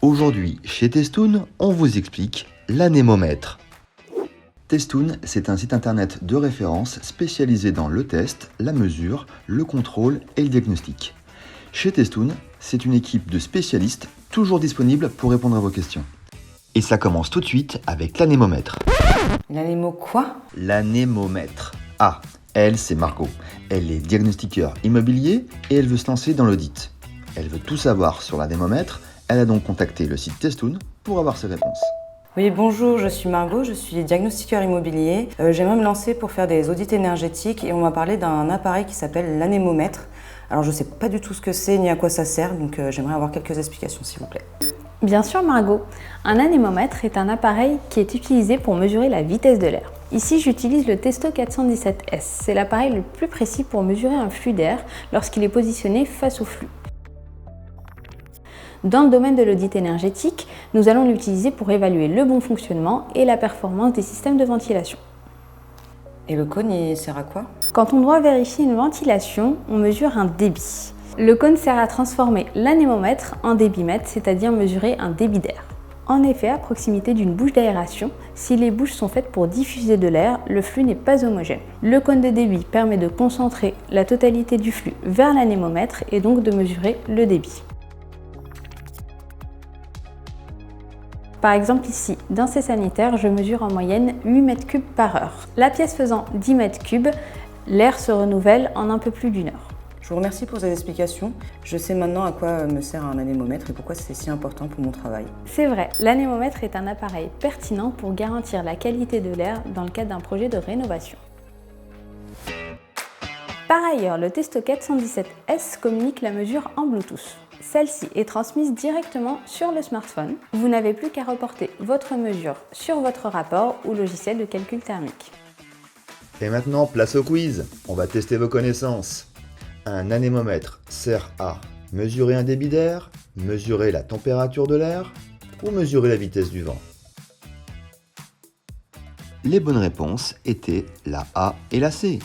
Aujourd'hui, chez Testoun, on vous explique l'anémomètre. Testoun, c'est un site internet de référence spécialisé dans le test, la mesure, le contrôle et le diagnostic. Chez Testoun, c'est une équipe de spécialistes toujours disponible pour répondre à vos questions. Et ça commence tout de suite avec l'anémomètre. L'anémo quoi? L'anémomètre. Ah, elle, c'est Margot. Elle est diagnostiqueur immobilier et elle veut se lancer dans l'audit. Elle veut tout savoir sur l'anémomètre. Elle a donc contacté le site Testoun pour avoir ses réponses. Oui, bonjour, je suis Margot, je suis diagnostiqueur immobilier. J'aimerais me lancer pour faire des audits énergétiques et on m'a parlé d'un appareil qui s'appelle l'anémomètre. Alors je ne sais pas du tout ce que c'est ni à quoi ça sert, donc j'aimerais avoir quelques explications s'il vous plaît. Bien sûr Margot, un anémomètre est un appareil qui est utilisé pour mesurer la vitesse de l'air. Ici j'utilise le Testo 417S, c'est l'appareil le plus précis pour mesurer un flux d'air lorsqu'il est positionné face au flux. Dans le domaine de l'audit énergétique, nous allons l'utiliser pour évaluer le bon fonctionnement et la performance des systèmes de ventilation. Et le cône, il sert à quoi? Quand on doit vérifier une ventilation, on mesure un débit. Le cône sert à transformer l'anémomètre en débitmètre, c'est-à-dire mesurer un débit d'air. En effet, à proximité d'une bouche d'aération, si les bouches sont faites pour diffuser de l'air, le flux n'est pas homogène. Le cône de débit permet de concentrer la totalité du flux vers l'anémomètre et donc de mesurer le débit. Par exemple ici, dans ces sanitaires, je mesure en moyenne 8 m3 par heure. La pièce faisant 10 m3, l'air se renouvelle en un peu plus d'une heure. Je vous remercie pour ces explications. Je sais maintenant à quoi me sert un anémomètre et pourquoi c'est si important pour mon travail. C'est vrai, l'anémomètre est un appareil pertinent pour garantir la qualité de l'air dans le cadre d'un projet de rénovation. Par ailleurs, le Testo 417S communique la mesure en Bluetooth. Celle-ci est transmise directement sur le smartphone. Vous n'avez plus qu'à reporter votre mesure sur votre rapport ou logiciel de calcul thermique. Et maintenant, place au quiz. On va tester vos connaissances. Un anémomètre sert à mesurer un débit d'air, mesurer la température de l'air ou mesurer la vitesse du vent. Les bonnes réponses étaient la A et la C.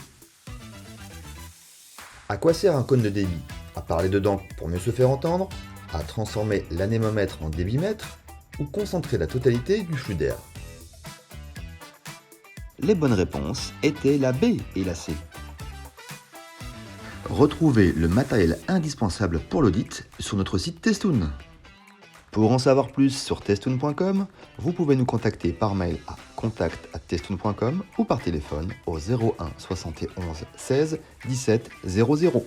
À quoi sert un cône de débit? À parler dedans pour mieux se faire entendre, à transformer l'anémomètre en débitmètre ou concentrer la totalité du flux d'air. Les bonnes réponses étaient la B et la C. Retrouvez le matériel indispensable pour l'audit sur notre site Testoun. Pour en savoir plus sur testoun.com, vous pouvez nous contacter par mail à contact@testoun.com ou par téléphone au 01 71 16 17 00.